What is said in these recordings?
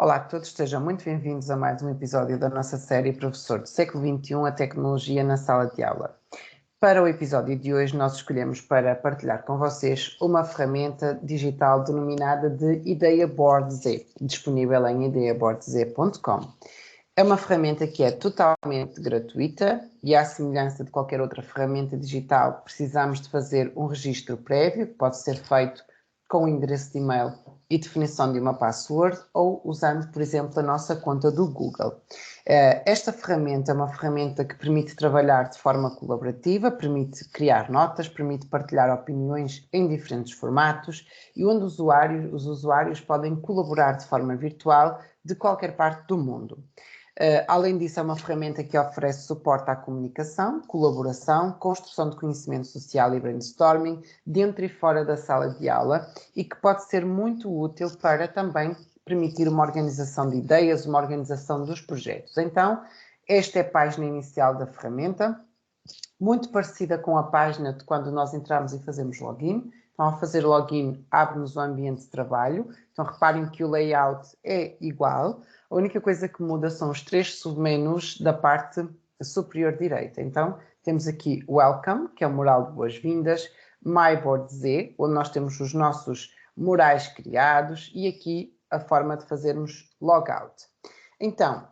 Olá a todos, sejam muito bem-vindos a mais um episódio da nossa série Professor do Século XXI, a Tecnologia na Sala de Aula. Para o episódio de hoje, nós escolhemos para partilhar com vocês uma ferramenta digital denominada de Ideia Board Z, disponível em ideiaboardz.com. É uma ferramenta que é totalmente gratuita e, à semelhança de qualquer outra ferramenta digital, precisamos de fazer um registro prévio, que pode ser feito com o endereço de e-mail e definição de uma password ou usando, por exemplo, a nossa conta do Google. Esta ferramenta é uma ferramenta que permite trabalhar de forma colaborativa, permite criar notas, permite partilhar opiniões em diferentes formatos e onde os usuários podem colaborar de forma virtual de qualquer parte do mundo. Além disso, é uma ferramenta que oferece suporte à comunicação, colaboração, construção de conhecimento social e brainstorming dentro e fora da sala de aula e que pode ser muito útil para também permitir uma organização de ideias, uma organização dos projetos. Então, esta é a página inicial da ferramenta, muito parecida com a página de quando nós entramos e fazemos login. Então, ao fazer login, abre-nos o ambiente de trabalho. Então, reparem que o layout é igual. A única coisa que muda são os 3 submenus da parte superior direita. Então, temos aqui Welcome, que é o mural de boas-vindas, My Board Z, onde nós temos os nossos murais criados, e aqui a forma de fazermos logout. Então,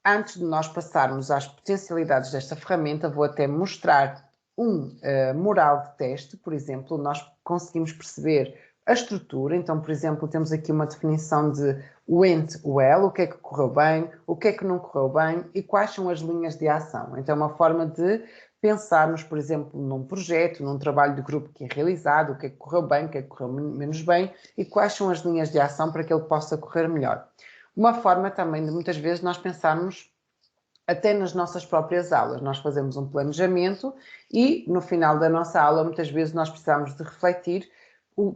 antes de nós passarmos às potencialidades desta ferramenta, vou até mostrar um mural de teste. Por exemplo, nós conseguimos perceber a estrutura. Então, por exemplo, temos aqui uma definição de went well, o que é que correu bem, o que é que não correu bem e quais são as linhas de ação. Então, é uma forma de pensarmos, por exemplo, num projeto, num trabalho de grupo que é realizado, o que é que correu bem, o que é que correu menos bem e quais são as linhas de ação para que ele possa correr melhor. Uma forma também de muitas vezes nós pensarmos até nas nossas próprias aulas. Nós fazemos um planejamento e no final da nossa aula muitas vezes nós precisamos de refletir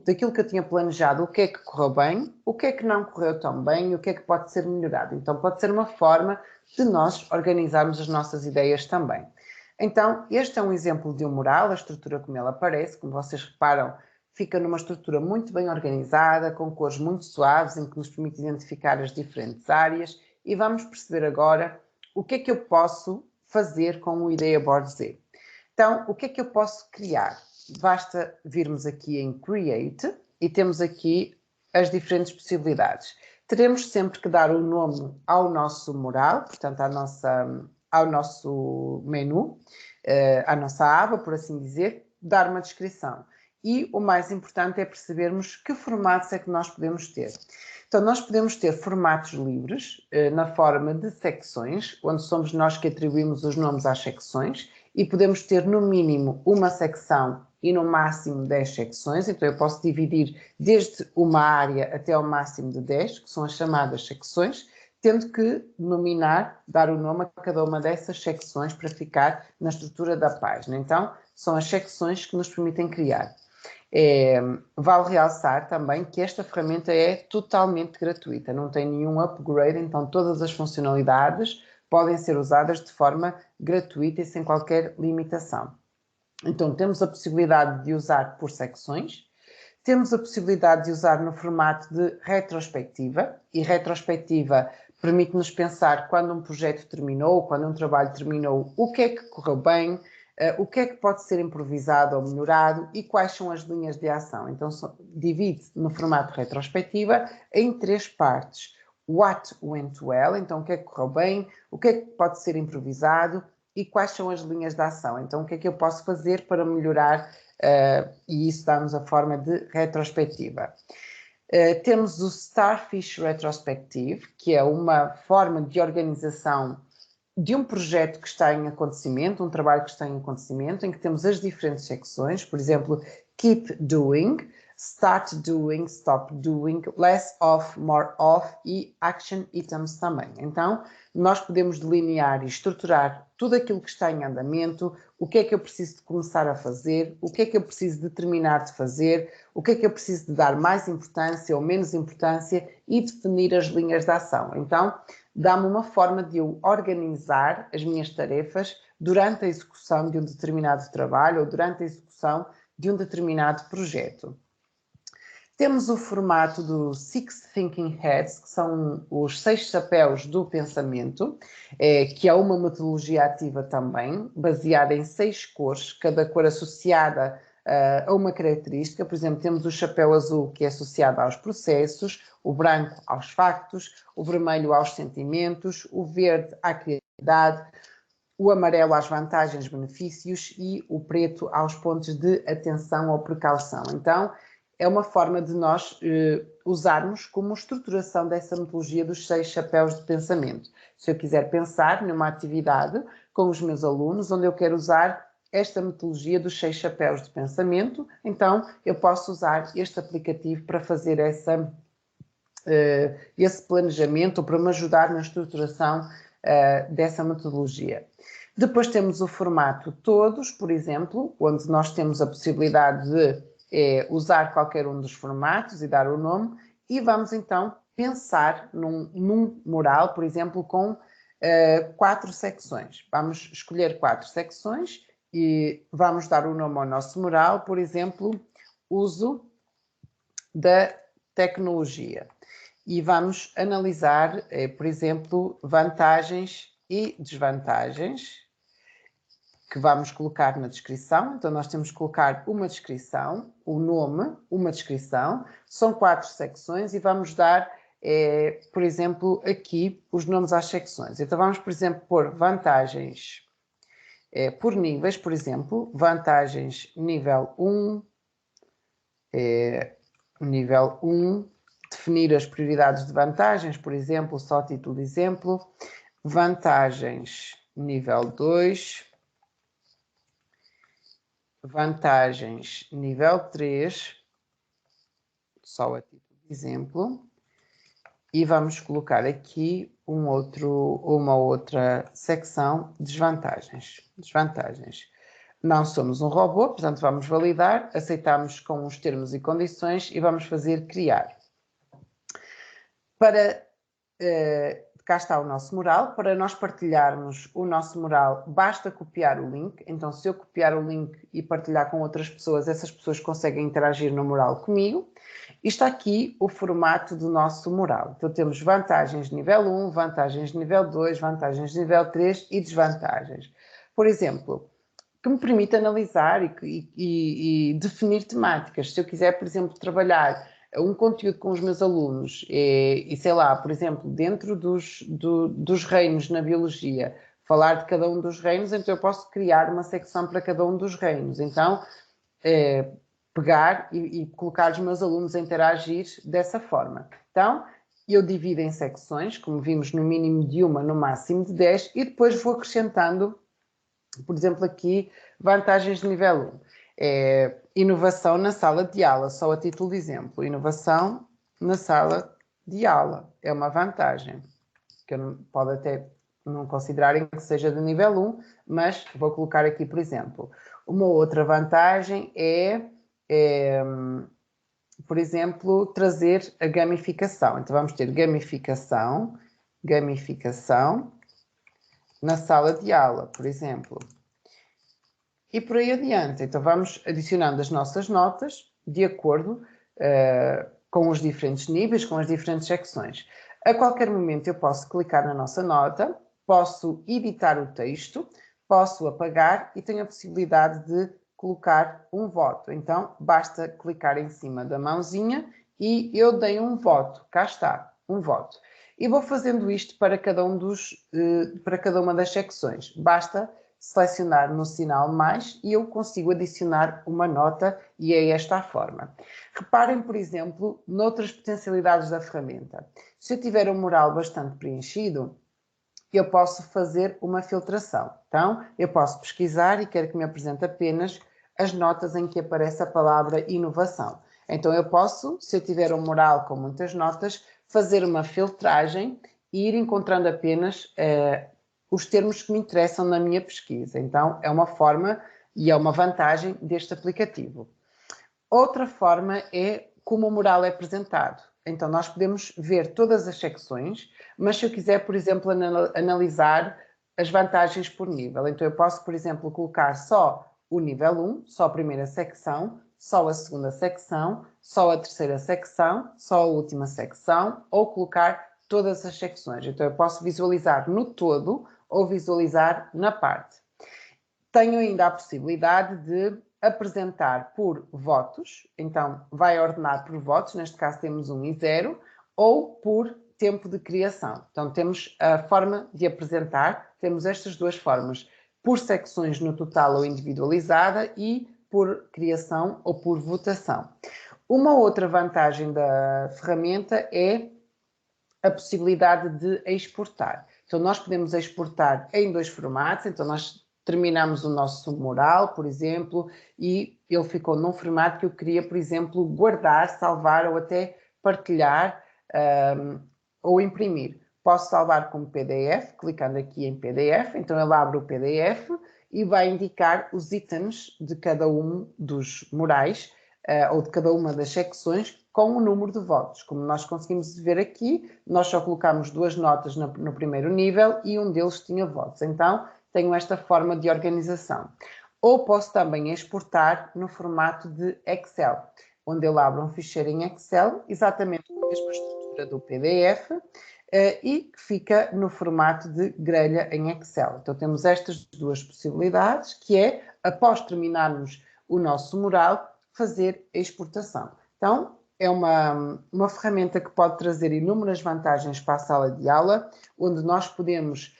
daquilo que eu tinha planejado, o que é que correu bem, o que é que não correu tão bem e o que é que pode ser melhorado. Então pode ser uma forma de nós organizarmos as nossas ideias também. Então este é um exemplo de um mural, a estrutura como ela aparece, como vocês reparam, fica numa estrutura muito bem organizada, com cores muito suaves, em que nos permite identificar as diferentes áreas e vamos perceber agora o que é que eu posso fazer com o Ideia Board Z. Então, o que é que eu posso criar? Basta virmos aqui em Create e temos aqui as diferentes possibilidades. Teremos sempre que dar um nome ao nosso mural, portanto, ao nosso menu, à nossa aba, por assim dizer, dar uma descrição. E o mais importante é percebermos que formatos é que nós podemos ter. Então, nós podemos ter formatos livres, na forma de secções, onde somos nós que atribuímos os nomes às secções, e podemos ter no mínimo uma secção e no máximo 10 secções. Então, eu posso dividir desde uma área até ao máximo de 10, que são as chamadas secções, tendo que nominar, dar o nome a cada uma dessas secções para ficar na estrutura da página. Então, são as secções que nos permitem criar. Vale realçar também que esta ferramenta é totalmente gratuita, não tem nenhum upgrade, então todas as funcionalidades podem ser usadas de forma gratuita e sem qualquer limitação. Então temos a possibilidade de usar por secções, temos a possibilidade de usar no formato de retrospectiva, e retrospectiva permite-nos pensar quando um projeto terminou, quando um trabalho terminou, o que é que correu bem, o que é que pode ser improvisado ou melhorado e quais são as linhas de ação. Então, divide-se no formato retrospectiva em 3 partes. What went well, então o que é que correu bem, o que é que pode ser improvisado e quais são as linhas de ação. Então, o que é que eu posso fazer para melhorar, e isso dá-nos a forma de retrospectiva. Temos o Starfish Retrospective, que é uma forma de organização de um projeto que está em acontecimento, um trabalho que está em acontecimento, em que temos as diferentes secções, por exemplo, Keep Doing, Start Doing, Stop Doing, Less Of, More Of e Action Items também. Então, nós podemos delinear e estruturar tudo aquilo que está em andamento, o que é que eu preciso de começar a fazer, o que é que eu preciso de terminar de fazer, o que é que eu preciso de dar mais importância ou menos importância e definir as linhas de ação. Então, dá-me uma forma de eu organizar as minhas tarefas durante a execução de um determinado trabalho ou durante a execução de um determinado projeto. Temos o formato do Six Thinking Hats, que são os 6 chapéus do pensamento, que é uma metodologia ativa também, baseada em 6 cores, cada cor associada a uma característica. Por exemplo, temos o chapéu azul, que é associado aos processos, o branco aos factos, o vermelho aos sentimentos, o verde à criatividade, o amarelo às vantagens, benefícios e o preto aos pontos de atenção ou precaução. Então, é uma forma de nós usarmos como estruturação dessa metodologia dos 6 chapéus de pensamento. Se eu quiser pensar numa atividade com os meus alunos, onde eu quero usar esta metodologia dos 6 chapéus de pensamento, então eu posso usar este aplicativo para fazer esse planejamento ou para me ajudar na estruturação dessa metodologia. Depois temos o formato todos, por exemplo, onde nós temos a possibilidade de usar qualquer um dos formatos e dar o nome, e vamos então pensar num mural, por exemplo, com 4 secções. Vamos escolher 4 secções e vamos dar o nome ao nosso mural, por exemplo, uso da tecnologia. E vamos analisar, por exemplo, vantagens e desvantagens, que vamos colocar na descrição. Então, nós temos que colocar uma descrição, o nome, uma descrição. São 4 secções e vamos dar, por exemplo, aqui os nomes às secções. Então, vamos, por exemplo, pôr vantagens por níveis, por exemplo, vantagens nível 1, nível 1, definir as prioridades de vantagens, por exemplo, só a título de exemplo. Vantagens nível 2, vantagens nível 3, só a título de exemplo, e vamos colocar aqui uma outra secção, desvantagens. Desvantagens. Não somos um robô, portanto vamos validar, aceitamos com os termos e condições e vamos fazer criar. Cá está o nosso mural. Para nós partilharmos o nosso mural, basta copiar o link. Então, se eu copiar o link e partilhar com outras pessoas, essas pessoas conseguem interagir no mural comigo. E está aqui o formato do nosso mural. Então, temos vantagens nível 1, vantagens nível 2, vantagens nível 3 e desvantagens. Por exemplo, que me permite analisar e definir temáticas. Se eu quiser, por exemplo, trabalhar um conteúdo com os meus alunos e sei lá, por exemplo, dentro dos reinos na biologia, falar de cada um dos reinos, então eu posso criar uma secção para cada um dos reinos. Então, pegar e colocar os meus alunos a interagir dessa forma. Então, eu divido em secções, como vimos, no mínimo de uma, no máximo de 10, e depois vou acrescentando, por exemplo, aqui, vantagens de nível 1. Inovação na sala de aula, só a título de exemplo. Inovação na sala de aula é uma vantagem, que pode até não considerarem que seja de nível 1, mas vou colocar aqui, por exemplo. Uma outra vantagem por exemplo, trazer a gamificação. Então, vamos ter gamificação na sala de aula, por exemplo. E por aí adiante. Então, vamos adicionando as nossas notas de acordo com os diferentes níveis, com as diferentes secções. A qualquer momento eu posso clicar na nossa nota, posso editar o texto, posso apagar e tenho a possibilidade de colocar um voto. Então, basta clicar em cima da mãozinha e eu dei um voto. Cá está, um voto. E vou fazendo isto para cada uma das secções. Basta selecionar no sinal mais e eu consigo adicionar uma nota e é esta a forma. Reparem, por exemplo, noutras potencialidades da ferramenta. Se eu tiver um mural bastante preenchido, eu posso fazer uma filtração. Então, eu posso pesquisar e quero que me apresente apenas as notas em que aparece a palavra inovação. Então, eu posso, se eu tiver um mural com muitas notas, fazer uma filtragem e ir encontrando apenas os termos que me interessam na minha pesquisa. Então, é uma forma e é uma vantagem deste aplicativo. Outra forma é como o mural é apresentado. Então, nós podemos ver todas as secções, mas se eu quiser, por exemplo, analisar as vantagens por nível, então eu posso, por exemplo, colocar só o nível 1, só a primeira secção, só a segunda secção, só a terceira secção, só a última secção, ou colocar todas as secções. Então, eu posso visualizar no todo ou visualizar na parte. Tenho ainda a possibilidade de apresentar por votos, então vai ordenar por votos, neste caso temos 1 e 0, ou por tempo de criação. Então temos a forma de apresentar, temos estas duas formas, por secções no total ou individualizada e por criação ou por votação. Uma outra vantagem da ferramenta é a possibilidade de exportar. Então nós podemos exportar em 2 formatos, então nós terminamos o nosso mural, por exemplo, e ele ficou num formato que eu queria, por exemplo, guardar, salvar ou até partilhar ou imprimir. Posso salvar como PDF, clicando aqui em PDF, então ele abre o PDF e vai indicar os itens de cada um dos murais ou de cada uma das secções com o número de votos. Como nós conseguimos ver aqui, nós só colocamos 2 notas no primeiro nível e um deles tinha votos. Então, tenho esta forma de organização. Ou posso também exportar no formato de Excel, onde ele abre um ficheiro em Excel, exatamente com a mesma estrutura do PDF, e que fica no formato de grelha em Excel. Então temos estas duas possibilidades, que é, após terminarmos o nosso mural, fazer a exportação. Então, é uma ferramenta que pode trazer inúmeras vantagens para a sala de aula, onde nós podemos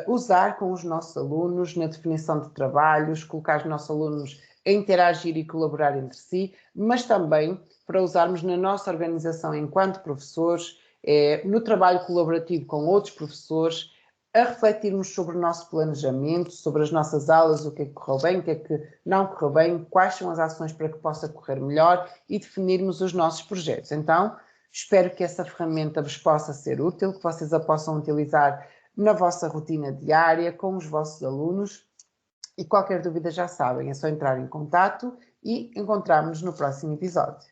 usar com os nossos alunos na definição de trabalhos, colocar os nossos alunos a interagir e colaborar entre si, mas também para usarmos na nossa organização enquanto professores, no trabalho colaborativo com outros professores, a refletirmos sobre o nosso planejamento, sobre as nossas aulas, o que é que correu bem, o que é que não correu bem, quais são as ações para que possa correr melhor e definirmos os nossos projetos. Então, espero que essa ferramenta vos possa ser útil, que vocês a possam utilizar na vossa rotina diária, com os vossos alunos, e qualquer dúvida já sabem, é só entrar em contato e encontrarmos no próximo episódio.